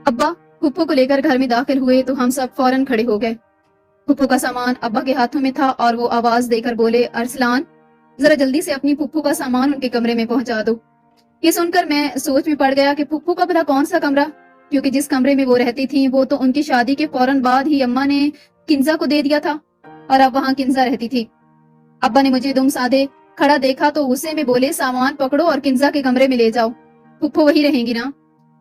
अब्बा फुप्पो को लेकर घर में दाखिल हुए तो हम सब फौरन खड़े हो गए। फुप्पो का सामान अब्बा के हाथों में था और वो आवाज देकर बोले, अरसलान जरा जल्दी से अपनी फुप्पो का सामान उनके कमरे में पहुंचा दो। ये सुनकर मैं सोच में पड़ गया कि फुप्पो का भला कौन सा कमरा, क्योंकि जिस कमरे में वो रहती थी वो तो उनकी शादी के फौरन बाद ही अम्मा ने किंजा को दे दिया था और अब वहाँ किंजा रहती थी। अब्बा ने मुझे दुम साधे खड़ा देखा तो गुस्से में बोले, सामान पकड़ो और किंजा के कमरे में ले जाओ, फुप्पो वही रहेंगी ना।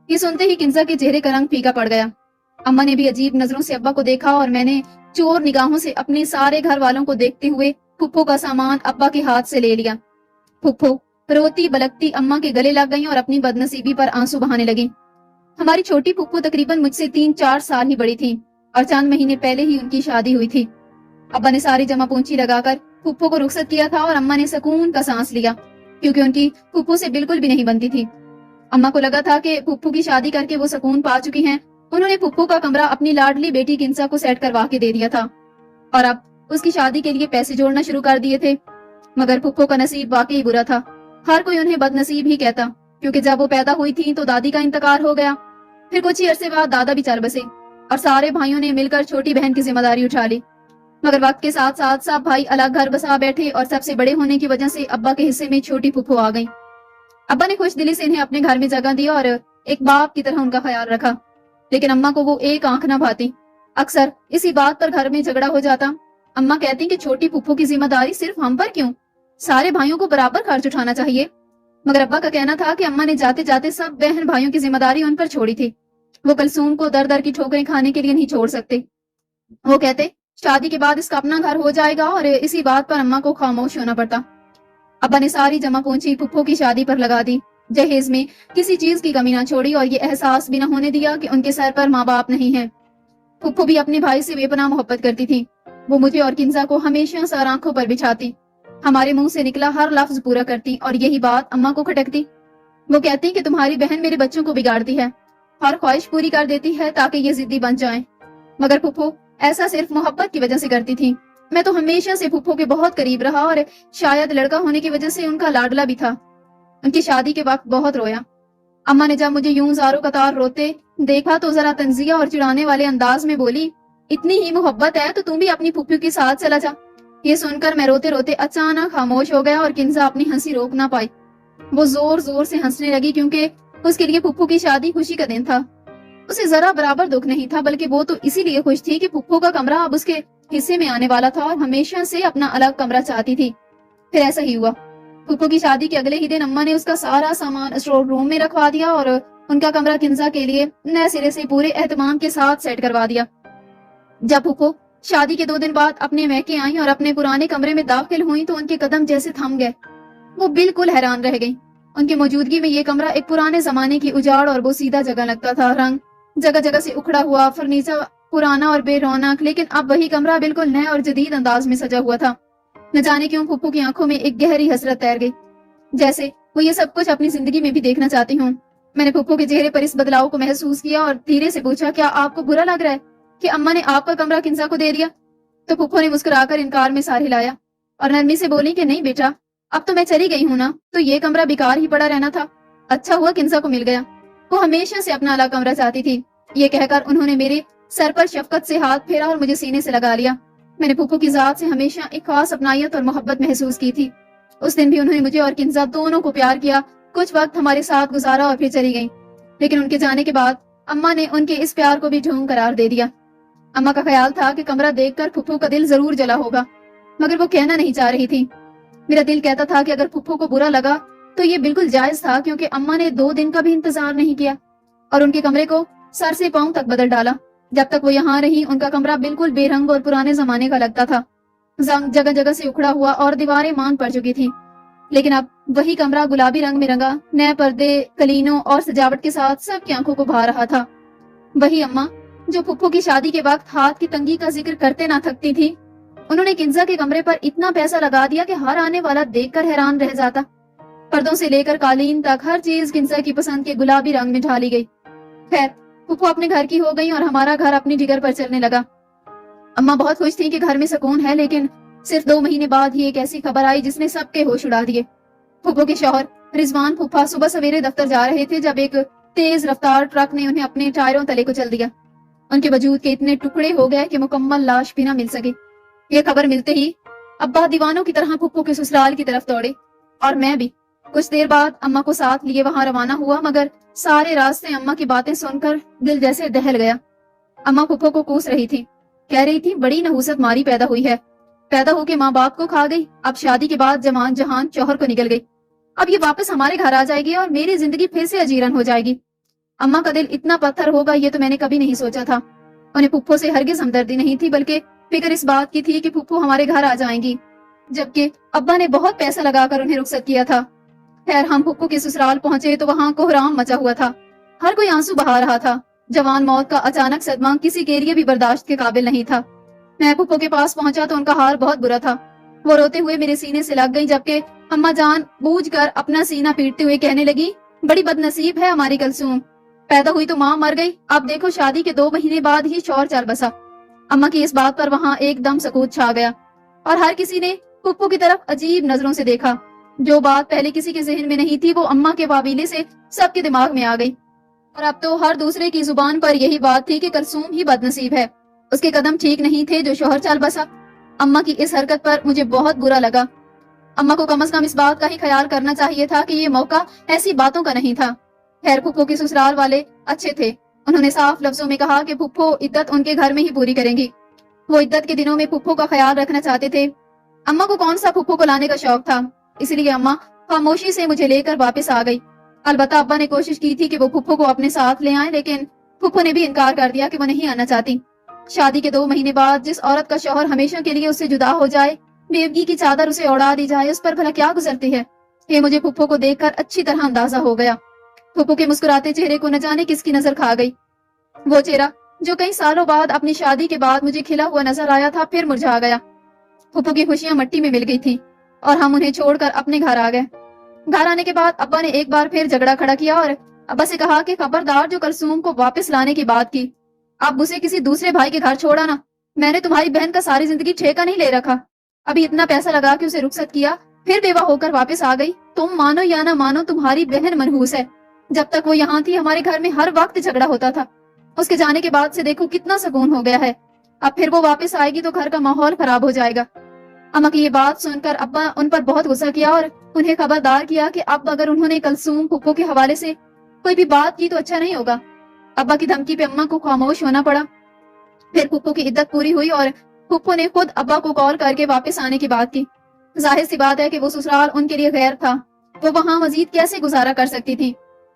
ये सुनते ही किंजा के चेहरे का रंग फीका पड़ गया। अम्मा ने भी अजीब नजरों से अब्बा को देखा और मैंने चोर निगाहों से अपने सारे घर वालों को देखते हुए फुप्पो का सामान अब्बा के हाथ से ले लिया। फुप्पो रोती बलकती अम्मा के गले लग गई और अपनी बदनसीबी पर आंसू बहाने लगी। हमारी छोटी फुप्पो तकरीबन मुझसे 3-4 साल ही बड़ी थी और चंद महीने पहले ही उनकी शादी हुई थी। अब्बा ने सारी जमा पूंजी लगाकर फुप्पो को रुखसत किया था और अम्मा ने सुकून का सांस लिया, क्योंकि उनकी फुप्पो से बिल्कुल भी नहीं बनती थी। अम्मा को लगा था कि फुप्पो की शादी करके वो सुकून पा चुकी हैं। उन्होंने फुप्पो का कमरा अपनी लाडली बेटी किंसा को सेट करवा के दे दिया था और अब उसकी शादी के लिए पैसे जोड़ना शुरू कर दिए थे। मगर फुप्पो का नसीब वाकई बुरा था। हर कोई उन्हें बदनसीब ही कहता, क्योंकि जब वो पैदा हुई थी तो दादी का इंतकाल हो गया। फिर कुछ ही अरसे बाद दादा भी चल बसे और सारे भाइयों ने मिलकर छोटी बहन की जिम्मेदारी उठा ली। मगर वक्त के साथ साथ सब भाई अलग घर बसा बैठे और सबसे बड़े होने की वजह से अब्बा के हिस्से में छोटी फुप्पो आ गई। अब्बा ने खुश दिली से इन्हें अपने घर में जगह दी और एक बाप की तरह उनका ख्याल रखा, लेकिन अम्मा को वो एक आंख न भाती। अक्सर इसी बात पर घर में झगड़ा हो जाता। अम्मा कहती कि छोटी फुप्पो की जिम्मेदारी सिर्फ हम पर क्यों, सारे भाइयों को बराबर खर्च उठाना चाहिए। मगर अब्बा का कहना था कि अम्मा ने जाते जाते सब बहन भाइयों की जिम्मेदारी उन पर छोड़ी थी। वो कलसूम को दर दर की ठोकरें खाने के लिए नहीं छोड़ सकते। वो कहते शादी के बाद इसका अपना घर हो जाएगा और इसी बात पर अम्मा को खामोश होना पड़ता। अब्बा ने सारी जमा पूंजी फुप्पो की शादी पर लगा दी। जहेज में किसी चीज की कमी ना छोड़ी और ये एहसास भी न होने दिया कि उनके सर पर माँ बाप नहीं है। फुप्पो भी अपने भाई से बेपनाह मोहब्बत करती थी। वो मुझे और किंजा को हमेशा सर आंखों पर बिछाती, हमारे मुंह से निकला हर लफ्ज पूरा करती और यही बात अम्मा को खटकती। वो कहती कि तुम्हारी बहन मेरे बच्चों को बिगाड़ती है, हर ख्वाहिश पूरी कर देती है ताकि ये जिद्दी बन जाएं। मगर फुप्पो ऐसा सिर्फ मोहब्बत की वजह से करती थी। मैं तो हमेशा से फुप्पो के बहुत करीब रहा और शायद लड़का होने की वजह से उनका लाडला भी था। उनकी शादी के वक्त बहुत रोया। अम्मा ने जब मुझे यूं ज़ारो कतार रोते देखा तो जरा तंजिया और चिढ़ाने वाले अंदाज में बोली, इतनी ही मोहब्बत है तो तुम भी अपनी फुप्पो के साथ चला जा। ये सुनकर मैं रोते रोते अचानक खामोश हो गया और किंजा अपनी हंसी रोक ना पाई। वो जोर जोर से हंसने लगी क्योंकि उसके लिए फुप्पो की शादी खुशी का दिन था। उसे जरा बराबर दुख नहीं था, बल्कि वो तो इसीलिए खुश थी कि फुप्पो का कमरा अब उसके हिस्से में आने वाला था और हमेशा से अपना अलग कमरा चाहती थी। फिर ऐसा ही हुआ। फुप्पो की शादी के अगले ही दिन अम्मा ने उसका सारा सामान स्टोर रूम में रखवा दिया और उनका कमरा किंजा के लिए नए सिरे से पूरे एहतमाम के साथ सेट करवा दिया। जब फुप्पो शादी के 2 दिन बाद अपने मैके आई और अपने पुराने कमरे में दाखिल हुई तो उनके कदम जैसे थम गए। वो बिल्कुल हैरान रह गई। उनकी मौजूदगी में ये कमरा एक पुराने जमाने की उजाड़ और बोसीदा जगह लगता था। रंग जगह जगह से उखड़ा हुआ, फर्नीचर पुराना और बेरौनक, लेकिन अब वही कमरा बिल्कुल नए और जदीद अंदाज में सजा हुआ था। न जाने क्यों फुप्पो की आंखों में एक गहरी हसरत तैर गई, जैसे वो ये सब कुछ अपनी जिंदगी में भी देखना चाहती हूँ। मैंने फुप्पो के चेहरे पर इस बदलाव को महसूस किया और धीरे से पूछा, क्या आपको बुरा लग रहा है कि अम्मा ने आपका कमरा किंजा को दे दिया? तो फुप्पो ने मुस्कुराकर इनकार में सार हिलाया और नरमी से बोली कि नहीं बेटा, अब तो मैं चली गई हूँ ना, तो ये कमरा बेकार ही पड़ा रहना था। अच्छा हुआ किंजा को मिल गया, वो हमेशा से अपना अलग कमरा चाहती थी। ये कहकर उन्होंने मेरे सर पर शफकत से हाथ फेरा और मुझे सीने से लगा लिया। मैंने फुप्पो की जात से हमेशा एक खास अपनायत और मोहब्बत महसूस की थी। उस दिन भी उन्होंने मुझे और किंजा दोनों को प्यार किया, कुछ वक्त हमारे साथ गुजारा और फिर चली गई। लेकिन उनके जाने के बाद अम्मा ने उनके इस प्यार को भी ढोंग करार दे दिया। अम्मा का ख्याल था कि कमरा देखकर फुप्पो का दिल जरूर जला होगा, मगर वो कहना नहीं चाह रही थी। मेरा दिल कहता था कि अगर फुप्पो को बुरा लगा तो ये बिल्कुल जायज था, क्योंकि अम्मा ने 2 दिन का भी इंतजार नहीं किया और उनके कमरे को सर से पांव तक बदल डाला। जब तक वो यहाँ रही उनका कमरा बिल्कुल बेरंग और पुराने जमाने का लगता था। जगह जगह से उखड़ा हुआ और दीवारें मान पड़ चुकी थी, लेकिन अब वही कमरा गुलाबी रंग में रंगा, नए पर्दे, कलीनों और सजावट के साथ सबकी आंखों को भा रहा था। वही अम्मा जो फुप्पो की शादी के वक्त हाथ की तंगी का जिक्र करते ना थकती थी, उन्होंने किंजा के कमरे पर इतना पैसा लगा दिया कि हर आने वाला देखकर हैरान रह जाता। पर्दों से लेकर कालीन तक हर चीज किंजा की पसंद के गुलाबी रंग में ढाली गई। खैर फुप्पो अपने घर की हो गई और हमारा घर अपनी जिगर पर चलने लगा। अम्मा बहुत खुश थी कि घर में सुकून है, लेकिन सिर्फ 2 महीने बाद ही एक ऐसी खबर आई जिसने सबके होश उड़ा दिए। फुप्पो के शौहर रिजवान फूफा सुबह सवेरे दफ्तर जा रहे थे जब एक तेज रफ्तार ट्रक ने उन्हें अपने टायरों तले कुचल दिया। उनके वजूद के इतने टुकड़े हो गए कि मुकम्मल लाश भी न मिल सके। ये खबर मिलते ही अब्बा दीवानों की तरह फुप्पो के ससुराल की तरफ दौड़े और मैं भी। कुछ देर बाद अम्मा को साथ लिए वहां रवाना हुआ, मगर सारे रास्ते अम्मा की बातें सुनकर दिल जैसे दहल गया। अम्मा फुप्पो को कोस रही थी, कह रही थी बड़ी नहुसत मारी पैदा हुई है, पैदा होके माँ बाप को खा गई, अब शादी के बाद जमान जहान शौहर को निकल गई, अब ये वापस हमारे घर आ जाएगी और मेरी जिंदगी फिर से अजीरन हो जाएगी। अम्मा का दिल इतना पत्थर होगा ये तो मैंने कभी नहीं सोचा था। उन्हें फुप्पो से हरगिज हमदर्दी नहीं थी, बल्कि फिक्र इस बात की थी कि फुप्पो हमारे घर आ जाएंगी, जबकि अब्बा ने बहुत पैसा लगाकर उन्हें रुखसत किया था। खैर हम फुप्पो के ससुराल पहुंचे तो वहां कोहराम मचा हुआ था, हर कोई आंसू बहा रहा था। जवान मौत का अचानक सदमा किसी के लिए भी बर्दाश्त के काबिल नहीं था। मैं फुप्पो के पास पहुंचा तो उनका हाल बहुत बुरा था। वो रोते हुए मेरे सीने से लग गई, जबकि अम्मा जान बूझकर अपना सीना पीटते हुए कहने लगी, बड़ी बदनसीब है हमारी कलसूम, पैदा हुई तो माँ मर गई, अब देखो शादी के 2 महीने बाद ही शौहर चल बसा। अम्मा की इस बात पर वहां एकदम सकूत छा गया और हर किसी ने फुप्पो की तरफ अजीब नजरों से देखा। जो बात पहले किसी के जहन में नहीं थी वो अम्मा के वाबीले से सबके दिमाग में आ गई और अब तो हर दूसरे की जुबान पर यही बात थी कि कलसूम ही बदनसीब है, उसके कदम ठीक नहीं थे जो शौहर चल बसा। अम्मा की इस हरकत पर मुझे बहुत बुरा लगा। अम्मा को कम से कम इस बात का ही ख्याल करना चाहिए था कि ये मौका ऐसी बातों का नहीं था। खैर फुप्पो के ससुराल वाले अच्छे थे, उन्होंने साफ लफ्जों में कहा कि फुप्पो इद्दत उनके घर में ही पूरी करेंगी। वो इद्दत के दिनों में फुप्पो का ख्याल रखना चाहते थे। अम्मा को कौन सा फुप्पो को लाने का शौक था, इसलिए अम्मा खामोशी से मुझे लेकर वापस आ गई। अलबत्ता अब्बा ने कोशिश की थी कि वो फुप्पो को अपने साथ ले आए, लेकिन फुप्पो ने भी इनकार कर दिया कि वो नहीं आना चाहती। शादी के 2 महीने बाद जिस औरत का शौहर हमेशा के लिए उससे जुदा हो जाए, बेवगी की चादर उसे ओढ़ा दी जाए, उस पर भला क्या गुजरती है, ये मुझे फुप्पो को देखकर अच्छी तरह अंदाजा हो गया। फुप्पो के मुस्कुराते चेहरे को न जाने किसकी नजर खा गई। वो चेहरा जो कई सालों बाद अपनी शादी के बाद मुझे खिला हुआ नजर आया था फिर मुरझा गया। फुप्पो की खुशियां मिट्टी में मिल गई थी और हम उन्हें छोड़कर अपने घर आ गए। घर आने के बाद अब्बा ने एक बार फिर झगड़ा खड़ा किया और अब्बा से कहा कि खबरदार जो कलसूम को वापस लाने की बात की, अब उसे किसी दूसरे भाई के घर छोड़ा ना। मैंने तुम्हारी बहन का सारी जिंदगी ठेका नहीं ले रखा, अभी इतना पैसा लगा के उसे रुखसत किया, फिर बेवा होकर वापस आ गई। तुम मानो या ना मानो तुम्हारी बहन मनहूस है। जब तक वो यहाँ थी हमारे घर में हर वक्त झगड़ा होता था, उसके जाने के बाद से देखो कितना सुकून हो गया है। अब फिर वो वापस आएगी तो घर का माहौल खराब हो जाएगा। अम्मा की ये बात सुनकर अब्बा उन पर बहुत गुस्सा किया और उन्हें खबरदार किया कि अब अगर उन्होंने कलसूम फुप्पो के हवाले से कोई भी बात की तो अच्छा नहीं होगा। अब्बा की धमकी पे अम्मा को खामोश होना पड़ा। फिर फुप्पो की इद्दत पूरी हुई और फुप्पो ने खुद अब्बा को कॉल करके वापस आने की बात की। जाहिर सी बात है कि वो ससुराल उनके लिए गैर था, वो वहाँ मजीद कैसे गुजारा कर सकती थी।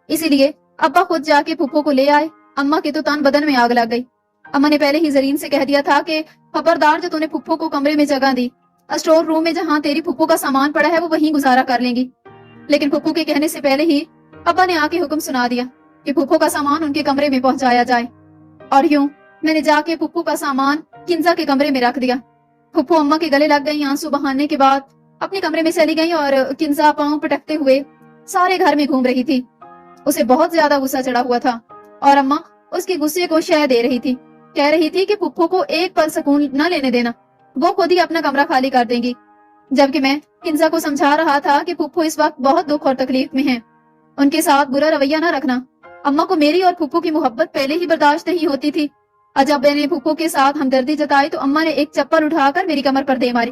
इसीलिए अब्बा खुद जाके फुप्पो को ले आए। अम्मा के तो तन बदन में आग लग गई। अम्मा ने पहले ही जरीन से कह दिया था कि खबरदार जो तूने फुप्पो को कमरे में जगह दी, स्टोर रूम में जहाँ तेरी फुप्पो का सामान पड़ा है वो वहीं गुजारा कर लेंगी। लेकिन फुप्पो के कहने से पहले ही अब्बा ने आके हुक्म सुना दिया कि फुप्पो का सामान उनके कमरे में पहुंचाया जाए। और यूं मैंने जाके फुप्पो का सामान किंजा के कमरे में रख दिया। फुप्पो अम्मा के गले लग गई। आंसू बहाने के बाद अपने कमरे में चली गई और किंजा पांव पटकते हुए सारे घर में घूम रही थी। उसे बहुत ज्यादा गुस्सा चढ़ा हुआ था और अम्मा उसके गुस्से को शह दे रही थी। कह रही थी कि फुप्पो को एक पल सुकून न लेने देना, वो खुद ही अपना कमरा खाली कर देंगी। जबकि मैं किंजा को समझा रहा था कि फुप्पो इस वक्त बहुत दुख और तकलीफ में है, उनके साथ बुरा रवैया न रखना। अम्मा को मेरी और फुप्पो की मोहब्बत पहले ही बर्दाश्त नहीं होती थी। जब मैंने फुप्पो के साथ हमदर्दी जताई तो अम्मा ने एक चप्पल उठाकर मेरी कमर पर दे मारी।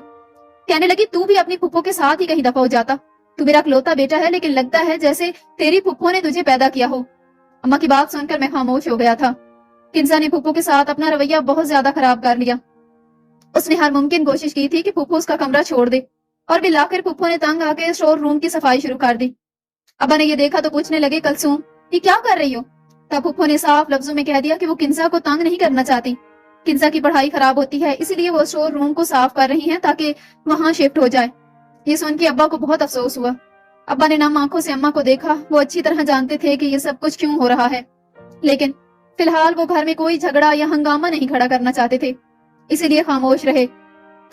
कहने लगी तू भी अपनी फुप्पो के साथ ही कहीं दफा हो जाता, तू मेरा इकलौता बेटा है, लेकिन लगता है जैसे तेरी फुप्पो ने तुझे पैदा किया हो। अम्मा की बात सुनकर मैं खामोश हो गया था। किंजा ने फुप्पो के साथ अपना रवैया बहुत ज्यादा खराब कर लिया। उसने हर मुमकिन कोशिश की थी कि फुप्पो उसका कमरा छोड़ दे और बिल आखिर फुप्पो ने तंग आके स्टोर रूम की सफाई शुरू कर दी। अब्बा ने ये देखा तो पूछने लगे कलसूम ये क्या कर रही हो। तब फुप्पो ने साफ लफ्जों में कह दिया कि वो किंजा को तंग नहीं करना चाहती, किंजा की पढ़ाई खराब होती है इसलिए वो स्टोर रूम को साफ कर रही हैं ताकि वहां शिफ्ट हो जाए। ये सुन के अब्बा को बहुत अफसोस हुआ। अब्बा ने नम आंखों से अम्मा को देखा। वो अच्छी तरह जानते थे कि ये सब कुछ क्यों हो रहा है, लेकिन फिलहाल वो घर में कोई झगड़ा या हंगामा नहीं खड़ा करना चाहते थे, इसीलिए खामोश रहे।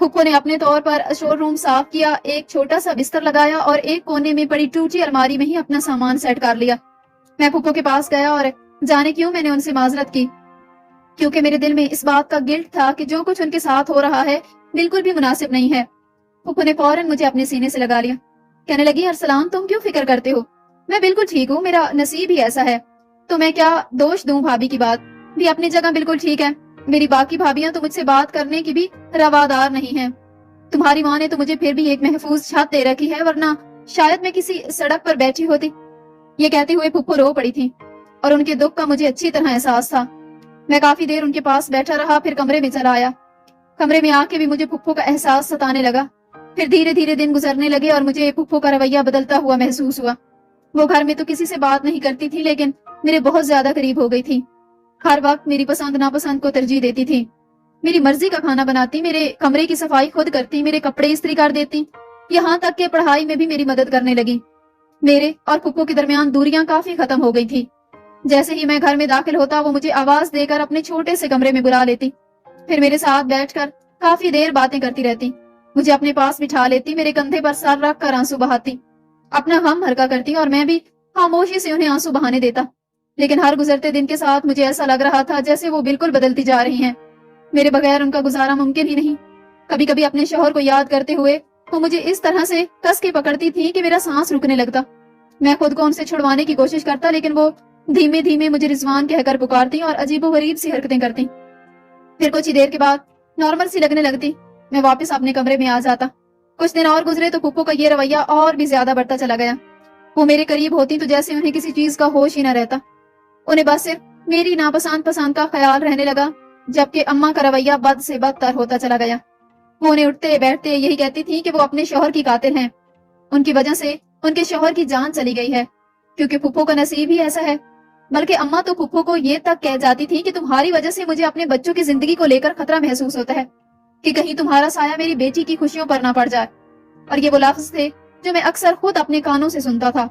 फुप्पो ने अपने तौर पर स्टोर रूम साफ किया, एक छोटा सा बिस्तर लगाया और एक कोने में पड़ी टूटी अलमारी में ही अपना सामान सेट कर लिया। मैं फुप्पो के पास गया और जाने क्यों मैंने उनसे माजरत की, क्योंकि मेरे दिल में इस बात का गिल्ट था कि जो कुछ उनके साथ हो रहा है बिल्कुल भी मुनासिब नहीं है। फुप्पो ने फौरन मुझे अपने सीने से लगा लिया। कहने लगी अरसलान तुम क्यों फिक्र करते हो, मैं बिल्कुल ठीक हूँ, मेरा नसीब ही ऐसा है। तो मैं क्या दोष दूं? भाभी की बात भी अपनी जगह बिल्कुल ठीक है। मेरी बाकी भाभियां तो मुझसे बात करने की भी रवादार नहीं है। तुम्हारी माँ ने तो मुझे फिर भी एक महफूज छत दे रखी है, वरना शायद मैं किसी सड़क पर बैठी होती। ये कहते हुए फुप्पो रो पड़ी थी और उनके दुख का मुझे अच्छी तरह एहसास था। मैं काफी देर उनके पास बैठा रहा, फिर कमरे में चला आया। कमरे में आके भी मुझे फुप्पो का एहसास सताने लगा। फिर धीरे धीरे दिन गुजरने लगे और मुझे फुप्पो का रवैया बदलता हुआ महसूस हुआ। वो घर में तो किसी से बात नहीं करती थी, लेकिन मेरे बहुत ज्यादा करीब हो गई थी। हर वक्त मेरी पसंद नापसंद को तरजीह देती थी। मेरी मर्जी का खाना बनाती, मेरे कमरे की सफाई खुद करती, मेरे कपड़े इस्त्री कर देती, यहाँ तक कि पढ़ाई में भी मेरी मदद करने लगी। मेरे और फुप्पो के दरमियान दूरियां काफी खत्म हो गई थी। जैसे ही मैं घर में दाखिल होता, वो मुझे आवाज देकर अपने छोटे से कमरे में बुला लेती। फिर मेरे साथ बैठकर काफी देर बातें करती रहती, मुझे अपने पास बिठा लेती, मेरे कंधे पर सर रख कर आंसू बहाती, अपना गम हल्का करती और मैं भी खामोशी से उन्हें आंसू बहाने देता। लेकिन हर गुजरते दिन के साथ मुझे ऐसा लग रहा था जैसे वो बिल्कुल बदलती जा रही हैं। मेरे बगैर उनका गुजारा मुमकिन ही नहीं। कभी कभी अपने शौहर को याद करते हुए वो मुझे इस तरह से कस के पकड़ती थी कि मेरा सांस रुकने लगता। मैं खुद को उनसे छुड़वाने की कोशिश करता, लेकिन वो धीमे धीमे मुझे रिजवान कहकर पुकारती और अजीबोगरीब सी हरकतें करती। फिर कुछ ही देर के बाद नॉर्मल सी लगने लगती। मैं वापस अपने कमरे में आ जाता। कुछ दिन और गुजरे तो फुप्पो का ये रवैया और भी ज्यादा बढ़ता चला गया। वो मेरे करीब होती तो जैसे उन्हें किसी चीज का होश ही न रहता। उन्हें बस सिर्फ मेरी नापसंद पसंद का ख्याल रहने लगा, जबकि अम्मा का रवैया बद से बदतर होता चला गया। वो उन्हें उठते बैठते यही कहती थी कि वो अपने शौहर की कातिल हैं। उनकी वजह से उनके शौहर की जान चली गई है, क्योंकि फुप्पो का नसीब ही ऐसा है। बल्कि अम्मा तो फुप्पो को ये तक कह जाती थी कि तुम्हारी वजह से मुझे अपने बच्चों की जिंदगी को लेकर खतरा महसूस होता है, कि कहीं तुम्हारा साया मेरी बेटी की खुशियों पर ना पड़ जाए। और ये वो लफ्ज थे जो मैं अक्सर खुद अपने कानों से सुनता था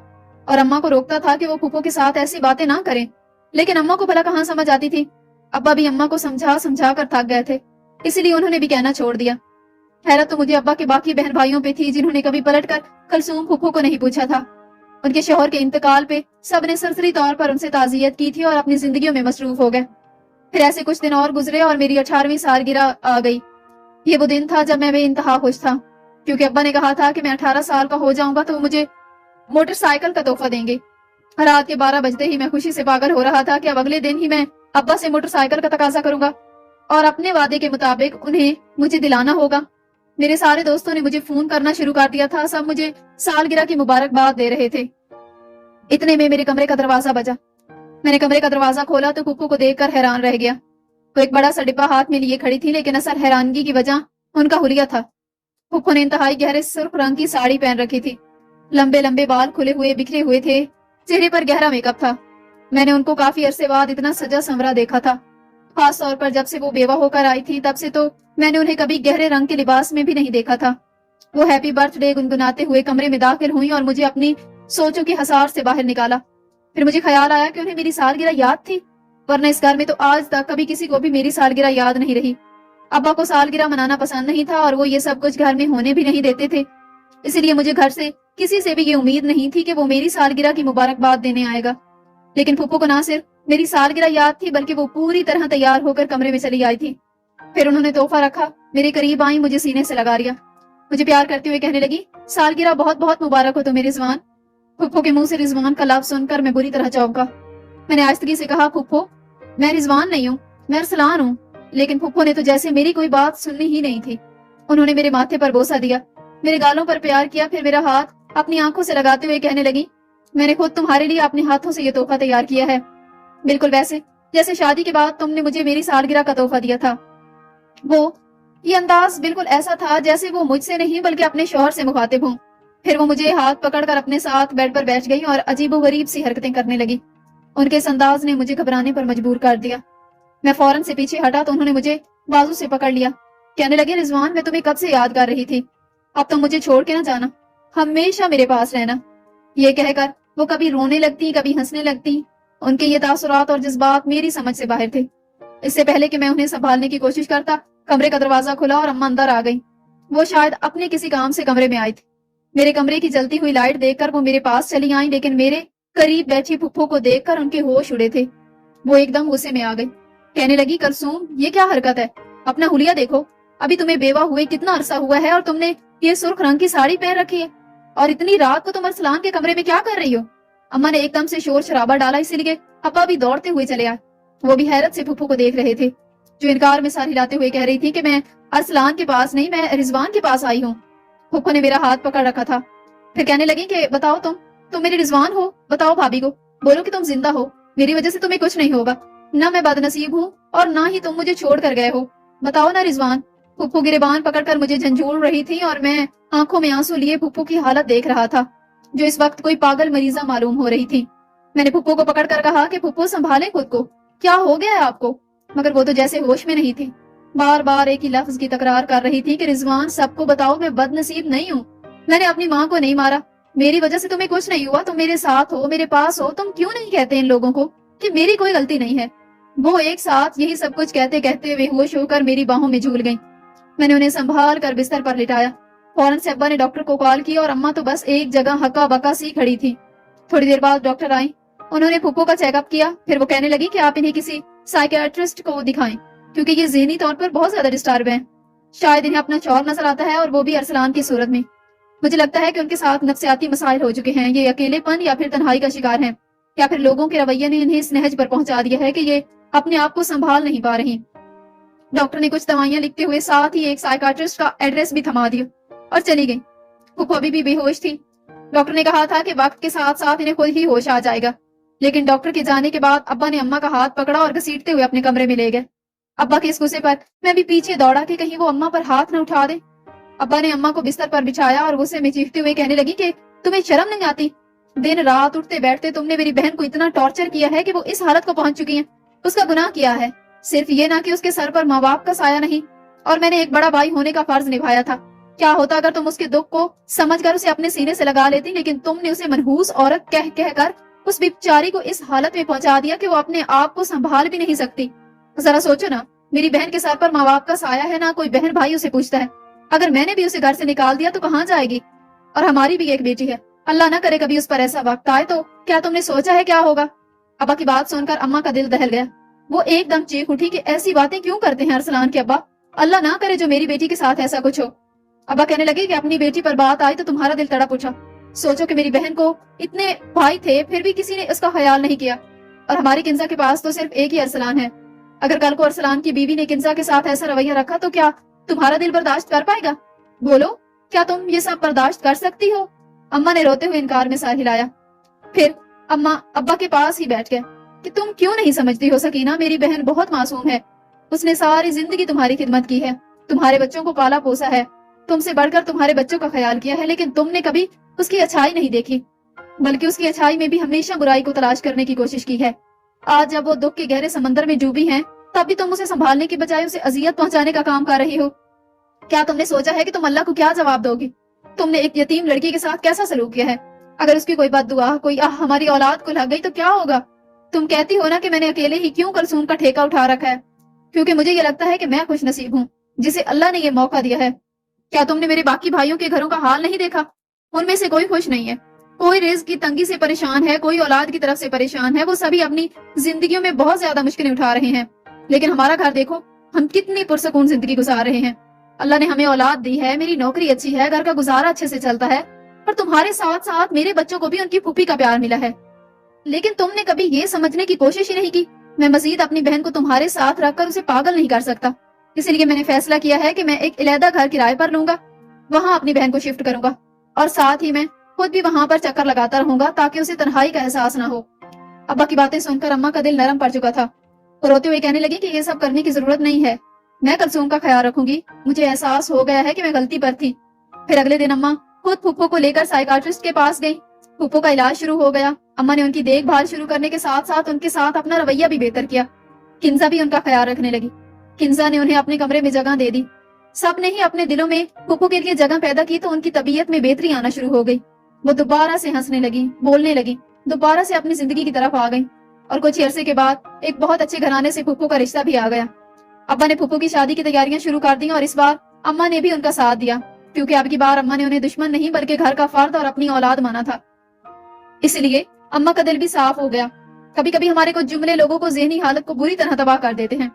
और अम्मा को रोकता था कि वो फुप्पो के साथ ऐसी बातें ना करें। लेकिन अम्मा को भला कहाँ समझ आती थी। अब्बा भी अम्मा को समझा समझा कर थक गए थे, इसलिए उन्होंने भी कहना छोड़ दिया। हैरत तो मुझे अब्बा के बाकी बहन भाइयों पे थी, जिन्होंने कभी पलटकर कलसूम फुप्पो को नहीं पूछा था। उनके शौहर के इंतकाल पे सबने सरसरी तौर पर उनसे ताजियत की थी और अपनी जिंदगियों में मसरूफ हो गए। फिर ऐसे कुछ दिन और गुजरे और मेरी 18वीं सालगिरह आ गई। ये वो दिन था जब मैं बेइंतहा खुश था, क्योंकि अब्बा ने कहा था कि मैं 18 साल का हो जाऊंगा तो मुझे मोटरसाइकिल का तोहफा देंगे। रात के 12 बजते ही मैं खुशी से पागल हो रहा था कि अब अगले दिन ही मैं अब्बा से मोटरसाइकिल का तकाजा करूंगा और अपने वादे के मुताबिक उन्हें मुझे दिलाना होगा। मेरे सारे दोस्तों ने मुझे फोन करना शुरू कर दिया था, सब मुझे सालगिरह की मुबारकबाद दे रहे थे। इतने में मेरे कमरे का दरवाजा बजा। मैंने कमरे का दरवाजा खोला तो फुप्पो को देखकर हैरान रह गया। वो एक बड़ा सा डिब्बा हाथ में लिए खड़ी थी, लेकिन असल हैरानगी की वजह उनका हुलिया था। फुप्पो ने इंतहाई गहरे सुर्ख रंग की साड़ी पहन रखी थी। लंबे लंबे बाल खुले हुए बिखरे हुए थे, चेहरे पर गहरा मेकअप था। मैंने उनको काफी अरसे बाद इतना सजा संवरा देखा था। खास तौर पर जब से वो बेवा होकर आई थी, तब से तो मैंने उन्हें कभी गहरे रंग के लिबास में भी नहीं देखा था। वो हैप्पी बर्थडे गुनगुनाते हुए कमरे में दाखिल हुई और मुझे अपनी सोचों के हसार से बाहर निकाला। फिर मुझे ख्याल आया कि उन्हें मेरी सालगिरह याद थी, वरना इस घर में तो आज तक कभी किसी को भी मेरी सालगिरह याद नहीं रही। अब्बा को सालगिरह मनाना पसंद नहीं था और वो ये सब कुछ घर में होने भी नहीं देते थे, इसलिए मुझे घर से किसी से भी ये उम्मीद नहीं थी कि वो मेरी सालगिरह की मुबारकबाद देने आएगा। लेकिन फुप्पो को ना सिर्फ मेरी सालगिरह याद थी, बल्कि वो पूरी तरह तैयार होकर कमरे में चली आई थी। फिर उन्होंने तोहफा रखा, मेरे करीब आई, मुझे सीने से लगा लिया, मुझे प्यार करते हुए कहने लगी, सालगिरह बहुत बहुत मुबारक हो तुम्हें रिजवान। फुप्पो के मुंह से रिजवान का लफ्ज सुनकर मैं बुरी तरह चौंका। मैंने आहिस्तगी से कहा, फुप्पो मैं रिजवान नहीं हूँ, मैं अरसलान हूँ। लेकिन फुप्पो ने तो जैसे मेरी कोई बात सुननी ही नहीं थी। उन्होंने मेरे माथे पर बोसा दिया, मेरे गालों पर प्यार किया, फिर मेरा हाथ अपनी आंखों से लगाते हुए कहने लगी, मैंने खुद तुम्हारे लिए अपने हाथों से ये तोहफा तैयार किया है, बिल्कुल वैसे जैसे शादी के बाद तुमने मुझे मेरी सालगिरह का तोहफा दिया था। ये अंदाज बिल्कुल ऐसा था जैसे वो मुझसे नहीं बल्कि अपने शौहर से मुखातिब हूँ। फिर वो मुझे हाथ पकड़कर अपने साथ बेड पर बैठ गई और अजीबोगरीब सी हरकतें करने लगी। उनके इस अंदाज ने मुझे घबराने पर मजबूर कर दिया। मैं फौरन से पीछे हटा तो उन्होंने मुझे बाजू से पकड़ लिया, कहने लगे, रिजवान मैं तुम्हें कब से याद कर रही थी, अब तुम मुझे छोड़ के ना जाना, हमेशा मेरे पास रहना। ये कहकर वो कभी रोने लगती, कभी हंसने लगती। उनके ये तासुरात और जज्बात मेरी समझ से बाहर थे। इससे पहले कि मैं उन्हें संभालने की कोशिश करता, कमरे का दरवाजा खुला और अम्मा अंदर आ गई। वो शायद अपने किसी काम से कमरे में आई थी। मेरे कमरे की जलती हुई लाइट देखकर वो मेरे पास चली आई, लेकिन मेरे करीब बैठी फुप्पो को देखकर उनके होश उड़े थे। वो एकदम गुस्से में आ गई, कहने लगी, कलसूम ये क्या हरकत है, अपना हुलिया देखो, अभी तुम्हें बेवा हुए कितना अरसा हुआ है और तुमने ये सुर्ख रंग की साड़ी पहन रखी है और इतनी रात को तुम अरसलान के कमरे में क्या कर रही हो। अम्मा ने एकदम से शोर शराबा डाला, इसीलिए अब्बा भी दौड़ते हुए चले आए। वो भी हैरत से फुप्पो को देख रहे थे, जो इनकार में सर हिलाते हुए कह रही थी कि मैं अरसलान के पास नहीं, मैं रिजवान के पास आई हूँ। फुप्पो ने मेरा हाथ पकड़ रखा था, फिर कहने लगी कि बताओ तुम मेरी रिजवान हो, बताओ भाभी को, बोलो कि तुम जिंदा हो, मेरी वजह से तुम्हें कुछ नहीं होगा, ना मैं बदनसीब हूँ और ना ही तुम मुझे छोड़ कर गए हो, बताओ ना रिजवान। फुप्पो गिरेबान पकड़कर मुझे झंझोड़ रही थी और मैं आंखों में आंसू लिए फुप्पो की हालत देख रहा था, जो इस वक्त कोई पागल मरीजा मालूम हो रही थी। मैंने फुप्पो को पकड़कर कहा कि फुप्पो संभाले खुद को, क्या हो गया है आपको? मगर वो तो जैसे होश में नहीं थी, बार बार एक ही लफ्ज की तकरार कर रही थी कि रिजवान सबको बताओ मैं बदनसीब नहीं हूँ, मैंने अपनी माँ को नहीं मारा, मेरी वजह से तुम्हें कुछ नहीं हुआ, तुम मेरे साथ हो, मेरे पास हो, तुम क्यों नहीं कहते इन लोगों को कि मेरी कोई गलती नहीं है। वो एक साथ यही सब कुछ कहते कहते बेहोश होकर मेरी बाहों में झूल गईं। मैंने उन्हें संभाल कर बिस्तर पर लिटाया। फौरन से अब्बा ने डॉक्टर को कॉल किया और अम्मा तो बस एक जगह हक्का बक्का सी खड़ी थी। थोड़ी देर बाद डॉक्टर आई, उन्होंने फुप्पो का चेकअप किया, फिर वो कहने लगी कि आप इन्हें किसी साइकियाट्रिस्ट को दिखाएं, क्योंकि ये ज़हनी तौर पर बहुत ज्यादा डिस्टर्ब हैं। शायद इन्हें अपना चौर नजर आता है और वो भी अरसलान की सूरत में। मुझे लगता है कि उनके साथ नफ्सियाती मसाइल हो चुके हैं, ये अकेलेपन या फिर तन्हाई का शिकार हैं, या फिर लोगों के रवैये ने इन्हें इस नहज पर पहुंचा दिया है कि ये अपने आप को संभाल नहीं पा रही। डॉक्टर ने कुछ दवाइयां लिखते हुए साथ ही एक साइकाट्रिस्ट का एड्रेस भी थमा दिया और चली गई। फुप्पो अभी भी बेहोश थी। डॉक्टर ने कहा था कि वक्त के साथ साथ इन्हें खुद ही होश आ जाएगा, लेकिन डॉक्टर के जाने के बाद अब्बा ने अम्मा का हाथ पकड़ा और घसीटते हुए अपने कमरे में ले गए। अब्बा के इस गुस्से पर मैं भी पीछे दौड़ा कि कहीं वो अम्मा पर हाथ न उठा दे। अब्बा ने अम्मा को बिस्तर पर बिछाया और गुस्से में चीखते हुए कहने लगी कि तुम्हें शर्म नहीं आती? दिन रात उठते बैठते तुमने मेरी बहन को इतना टॉर्चर किया है कि वो इस हालत को पहुंच चुकी है। उसका गुनाह किया है, सिर्फ ये ना कि उसके सर पर माँ बाप का साया नहीं, और मैंने एक बड़ा भाई होने का फर्ज निभाया था। क्या होता अगर तुम उसके दुख को समझकर उसे अपने सीने से लगा लेती, लेकिन तुमने उसे मनहूस औरत कह कह कर उस बेचारी को इस हालत में पहुंचा दिया कि वो अपने आप को संभाल भी नहीं सकती। जरा सोचो ना, मेरी बहन के सर पर माँ बाप का साया है, ना कोई बहन भाई उसे पूछता है। अगर मैंने भी उसे घर से निकाल दिया तो कहाँ जाएगी? और हमारी भी एक बेटी है, अल्लाह ना करे कभी उस पर ऐसा वक्त आए तो क्या तुमने सोचा है क्या होगा? अब्बा की बात सुनकर अम्मा का दिल दहल गया। वो एकदम चीख उठी कि ऐसी बातें क्यों करते हैं अरसलान के अब्बा, अल्लाह ना करे जो मेरी बेटी के साथ ऐसा कुछ हो। अब्बा कहने लगे कि अपनी बेटी पर बात आई तो तुम्हारा दिल तड़प उठा। सोचो कि मेरी बहन को इतने भाई थे, फिर भी किसी ने उसका ख्याल नहीं किया, और हमारी किंजा के पास तो सिर्फ एक ही अरसलान है। अगर कल को अरसलान की बीवी ने किंजा के साथ ऐसा रवैया रखा तो क्या तुम्हारा दिल बर्दाश्त कर पाएगा? बोलो, क्या तुम ये सब बर्दाश्त कर सकती हो? अम्मा ने रोते हुए इनकार में सर हिलाया। फिर अम्मा अब्बा के पास ही बैठ गए कि तुम क्यों नहीं समझती हो सकीना, मेरी बहन बहुत मासूम है, उसने सारी जिंदगी तुम्हारी खिदमत की है, तुम्हारे बच्चों को पाला पोसा है, तुमसे बढ़कर तुम्हारे बच्चों का ख्याल किया है, लेकिन तुमने कभी उसकी अच्छाई नहीं देखी, बल्कि उसकी अच्छाई में भी हमेशा बुराई को तलाश करने की कोशिश की है। आज जब वो दुख के गहरे समंदर में डूबी है, तब भी तुम उसे संभालने की बजाय उसे अजियत पहुंचाने का काम कर रही हो। क्या तुमने सोचा है कि तुम अल्लाह को क्या जवाब दोगी? तुमने एक यतीम लड़की के साथ कैसा सलूक किया है? अगर उसकी कोई बद्दुआ, कोई हमारी औलाद को लग गई तो क्या होगा? तुम कहती हो ना कि मैंने अकेले ही क्यों कलसूम का ठेका उठा रखा है, क्योंकि मुझे ये लगता है कि मैं खुश नसीब हूँ जिसे अल्लाह ने ये मौका दिया है। क्या तुमने मेरे बाकी भाइयों के घरों का हाल नहीं देखा? उनमें से कोई खुश नहीं है, कोई रिज़्क की तंगी से परेशान है, कोई औलाद की तरफ से परेशान है, वो सभी अपनी जिंदगियों में बहुत ज्यादा मुश्किलें उठा रहे हैं। लेकिन हमारा घर देखो, हम कितनी पुरसकून जिंदगी गुजार रहे हैं। अल्लाह ने हमें औलाद दी है, मेरी नौकरी अच्छी है, घर का गुजारा अच्छे से चलता है, पर तुम्हारे साथ साथ मेरे बच्चों को भी उनकी फूफी का प्यार मिला है। लेकिन तुमने कभी ये समझने की कोशिश ही नहीं की मैं मजीद अपनी बहन को तुम्हारे साथ रखकर उसे पागल नहीं कर सकता। इसीलिए मैंने फैसला किया है कि मैं एक अलहदा घर किराए पर लूंगा, वहाँ अपनी बहन को शिफ्ट करूंगा, और साथ ही मैं खुद भी वहाँ पर चक्कर लगाता रहूंगा ताकि उसे तन्हाई का एहसास ना हो। अब्बा की बातें सुनकर अम्मा का दिल नरम पड़ चुका था, तो रोते हुए कहने लगी कि ये सब करने की जरूरत नहीं है, मैं कलसूम का ख्याल रखूंगी, मुझे एहसास हो गया है कि मैं गलती पर थी। फिर अगले दिन अम्मा खुद फूफो को लेकर साइकाट्रिस्ट के पास गई। फूफो का इलाज शुरू हो गया। अम्मा ने उनकी देखभाल शुरू करने के साथ साथ उनके साथ अपना रवैया भी बेहतर किया। किंजा भी उनका ख्याल रखने लगी। किंजा ने उन्हें अपने कमरे में जगह दे दी। सब ने ही अपने दिलों में फूफो के लिए जगह पैदा की तो उनकी तबीयत में बेहतरी आना शुरू हो गई। वो दोबारा से हंसने लगी, बोलने लगी, दोबारा से अपनी जिंदगी की तरफ आ गई, और कुछ अरसे के बाद एक बहुत अच्छे घराने से फूफो का रिश्ता भी आ गया। अब्बा ने फूफो की शादी की तैयारियां शुरू कर दी और इस बार अम्मा ने भी उनका साथ दिया, क्योंकि अब की बार अम्मा ने उन्हें दुश्मन नहीं बल्कि घर का फर्द और अपनी औलाद माना था। इसलिए अम्मा का दिल भी साफ हो गया। कभी कभी हमारे कुछ जुमले लोगों को ज़हनी हालत को बुरी तरह तबाह कर देते हैं।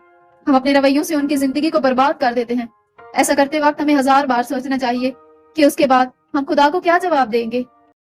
हम अपने रवैयों से उनकी जिंदगी को बर्बाद कर देते हैं। ऐसा करते वक्त हमें 1000 बार सोचना चाहिए कि उसके बाद हम खुदा को क्या जवाब देंगे।